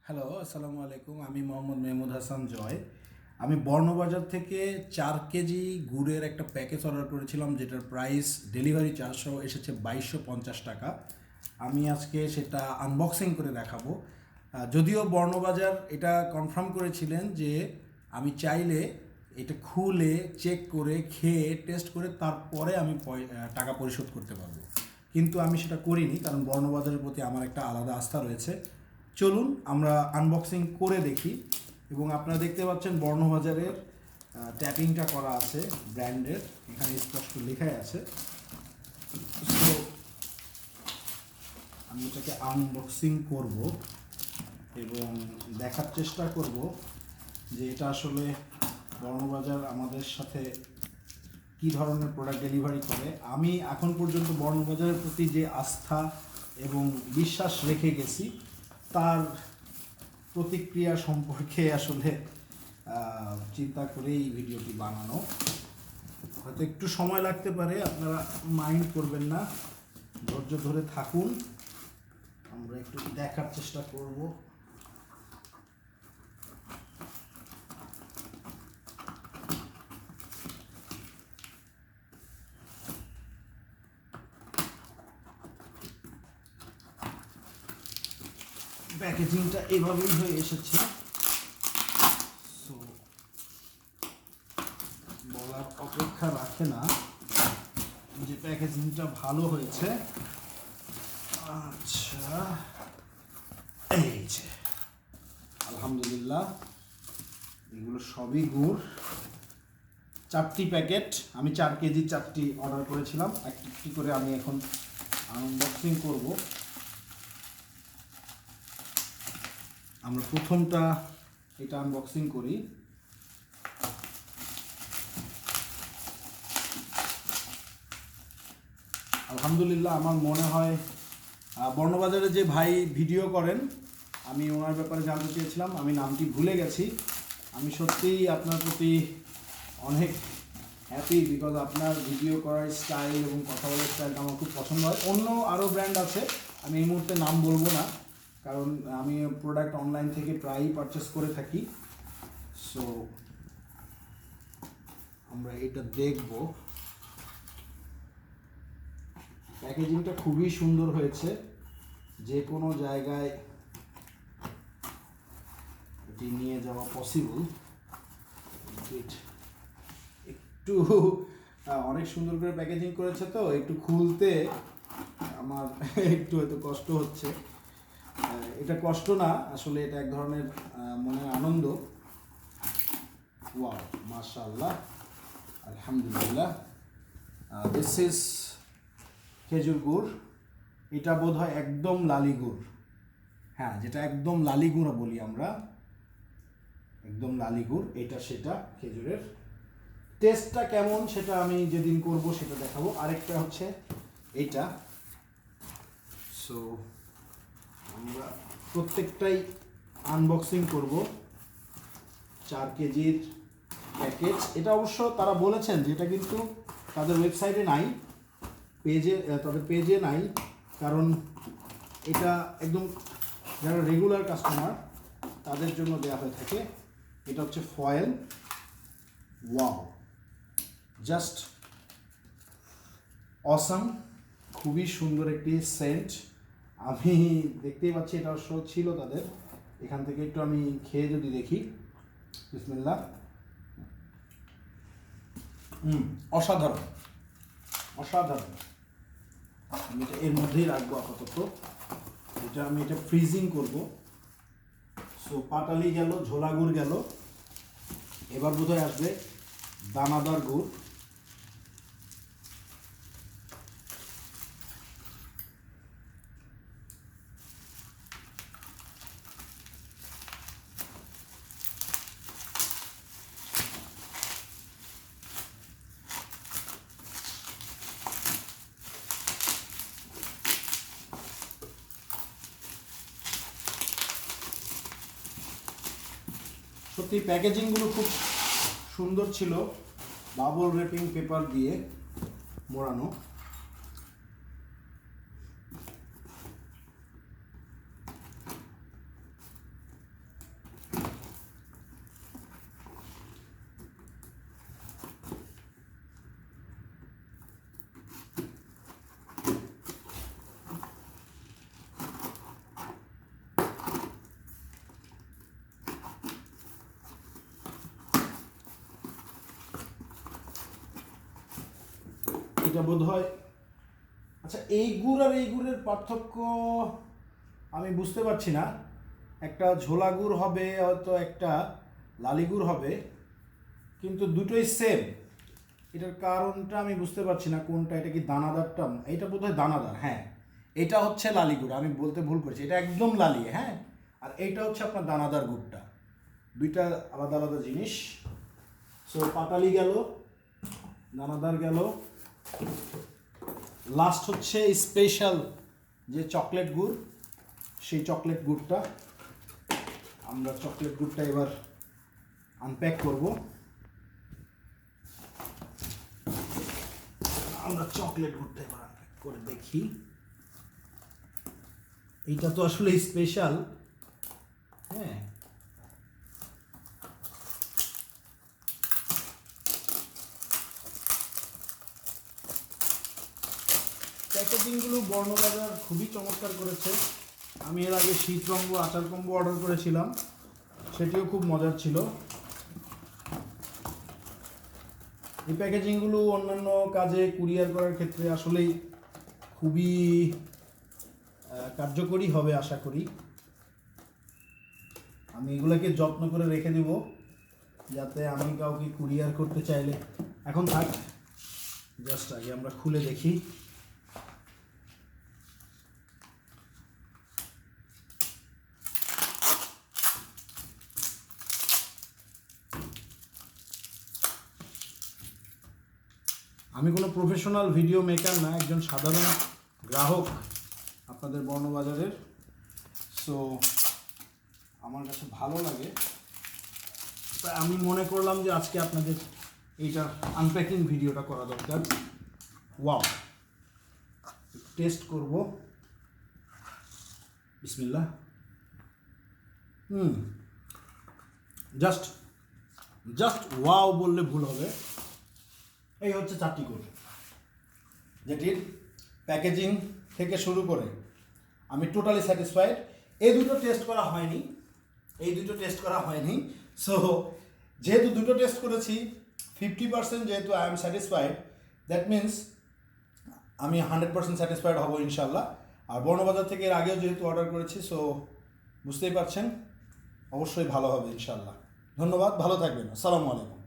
Hello, আসসালামু আলাইকুম। আমি মোহাম্মদ মেহমুদ হাসান জয়। আমি বর্ণবাজার থেকে 4 কেজি গুড়ের একটা প্যাকেজ অর্ডার করেছিলাম, যেটার প্রাইস ডেলিভারি চার্জ সহ এসেছে 2250 টাকা। আমি আজকে সেটা আনবক্সিং করে দেখাবো। যদিও বর্ণবাজার এটা কনফার্ম করেছিলেন যে আমি চাইলে এটা খুলে চেক করে খেয়ে টেস্ট করে তারপরে আমি টাকা পরিশোধ করতে পারবো, কিন্তু আমি সেটা করিনি, কারণ বর্ণবাজারের প্রতি আমার একটা আলাদা আস্থা রয়েছে। চলুন আমরা আনবক্সিং করে দেখি। এবং আপনারা দেখতে পাচ্ছেন বর্ণবাজারের ট্যাপিংটা করা আছে ব্র্যান্ডের, এখানে স্পষ্ট লেখাই আছে। তো আমি এটাকে আনবক্সিং করব এবং দেখার চেষ্টা করব যে এটা আসলে বর্ণবাজার আমাদের সাথে কী ধরনের প্রোডাক্ট ডেলিভারি করে। আমি এখন পর্যন্ত বর্ণবাজারের প্রতি যে আস্থা এবং বিশ্বাস রেখে গেছি, তার প্রতিক্রিয়া সম্পর্কে আসলে চিন্তা করে এই ভিডিওটি বানানো। হয়তো একটু সময় লাগতে পারে, আপনারা মাইন্ড করবেন না, ধৈর্য ধরে থাকুন, আমরা একটু দেখার চেষ্টা করব। প্যাকেজিংটা এভাবেই হয়ে এসেছে। সো বলার অপেক্ষা রাখে না যে প্যাকেজিংটা ভালো হয়েছে। আচ্ছা, এই যে আলহামদুলিল্লাহ, এগুলো সবই গুড়। 4টি প্যাকেট, আমি 4 কেজি 4টি অর্ডার করেছিলাম। একটি করে আমি এখন আনবক্সিং করব। আমরা প্রথমটা এটা আনবক্সিং করি। আলহামদুলিল্লাহ, আমার মনে হয় বর্ণবাজারে যে ভাই ভিডিও করেন, আমি ওনার ব্যাপারে জানতে চেয়েছিলাম, আমি নামটি ভুলে গেছি। আমি সত্যিই আপনার প্রতি অনেক হ্যাপি, বিকজ আপনার ভিডিও করার স্টাইল এবং কথা বলার স্টাইলটা আমার খুব পছন্দ হয়। অন্য আরও ব্র্যান্ড আছে, আমি এই মুহূর্তে নাম বলবো না, কারণ আমি প্রোডাক্ট অনলাইন থেকে প্রায়ই পারচেস করে থাকি। সো আমরা এটা দেখব। প্যাকেজিংটা খুবই সুন্দর হয়েছে, যে কোনো জায়গায় এটি নিয়ে যাওয়া পসিবল। একটু অনেক সুন্দর করে প্যাকেজিং করেছে, তো একটু খুলতে আমার একটু হয়তো কষ্ট হচ্ছে। এটা কষ্ট না, আসলে এটা এক ধরনের মনের আনন্দ। ওয়াও, মাশাআল্লাহ, আলহামদুলিল্লাহ। দিস ইজ খেজুর গুড়। এটা বোধ হয় একদম লালি গুড়। হ্যাঁ, যেটা একদম লালি গুড় বলি আমরা, একদম লালি গুড়। এটা সেটা খেজুরের। টেস্টটা কেমন সেটা আমি যেদিন করব সেটা দেখাবো। আরেকটা হচ্ছে এইটা। সো আমরা প্রত্যেকটাই আনবক্সিং করব। 4 কেজির প্যাকেজ। এটা অবশ্য তারা বলেছেন যে এটা কিন্তু তাদের ওয়েবসাইটে নাই, তাদের পেজে নাই, কারণ এটা একদম যারা রেগুলার কাস্টমার তাদের জন্য দেওয়া হয়ে থাকে। এটা হচ্ছে ফয়েল। ওয়াও, জাস্ট অসাম, খুবই সুন্দর একটি সেন্ট। আমি দেখতেই পাচ্ছি এটা অবশ্য ছিল তাদের। এখান থেকে একটু আমি খেয়ে যদি দেখি। বিসমিল্লাহ। অসাধারণ, অসাধারণ। আমি এটা এর মধ্যেই রাখবো আপাতত। আমি এটা ফ্রিজিং করব। সো পাটালি গেল, ঝোলা গুড় গেল, এবার বোধহয় আসবে দানাদার গুড়। সত্যি প্যাকেজিংগুলো খুব সুন্দর ছিল, বাবল র্যাপিং পেপার দিয়ে মোড়ানো। এইটা বোধ হয়, আচ্ছা এই গুড় আর এই গুড়ের পার্থক্য আমি বুঝতে পারছি না। একটা ঝোলা গুড় হবে, হয়তো একটা লালি গুড় হবে, কিন্তু দুটোই সেম। এটার কারণটা আমি বুঝতে পারছি না কোনটা, এটা কি দানাদারটা? এটা বোধহয় দানাদার, হ্যাঁ। এটা হচ্ছে লালি গুড়, আমি বলতে ভুল করেছি, এটা একদম লালি, হ্যাঁ। আর এইটা হচ্ছে আপনার দানাদার গুড়টা, দুইটা আলাদা আলাদা জিনিস। সো পাটালি গেল, দানাদার গেল, লাস্ট হচ্ছে স্পেশাল যে চকলেট গুড়, সেই চকলেট গুড়টা। আমরা চকলেট গুড়টা এবার আনপ্যাক করব। আমরা চকলেট গুড়টা এবার আনপ্যাক করে দেখি। এইটা তো আসলে স্পেশাল, হ্যাঁ। প্যাকেজিংগুলো বর্ণবাজার খুবই চমৎকার করেছে। আমি এর আগে শীত রঙ্গ আচার কম্বো অর্ডার করেছিলাম, সেটিও খুব মজার ছিল। এই প্যাকেজিংগুলো অন্যান্য কাজে কুরিয়ার করার ক্ষেত্রে আসলেই খুবই কার্যকরী হবে আশা করি। আমি এগুলোকে যত্ন করে রেখে দেব, যাতে আমি কাউকে কুরিয়ার করতে চাইলে, এখন থাক, জাস্ট আগে আমরা খুলে দেখি। আমি কোনো প্রফেশনাল ভিডিও মেকার না, একজন সাধারণ গ্রাহক আপনাদের বর্ণবাজারের। সো আমার কাছে ভালো লাগে, তাই আমি মনে করলাম যে আজকে আপনাদের এইটা আনপ্যাকিং ভিডিওটা করা দরকার। ওয়াও, টেস্ট করব, বিসমিল্লাহ। জাস্ট জাস্ট ওয়াও বললে ভুল হবে। এই হচ্ছে চারটি গুড়, যেটির প্যাকেজিং থেকে শুরু করে আমি টোটালি স্যাটিসফাইড। এই দুটো টেস্ট করা হয়নি, সো যেহেতু দুটো টেস্ট করেছি 50%, যেহেতু I am satisfied, that means আমি 100% স্যাটিসফাইড হব ইনশাল্লাহ। আর বর্ণবাজার থেকে এর আগেও যেহেতু অর্ডার করেছি, সো বুঝতেই পারছেন অবশ্যই ভালো হবে ইনশাল্লাহ। ধন্যবাদ, ভালো থাকবেন, আসসালামু আলাইকুম।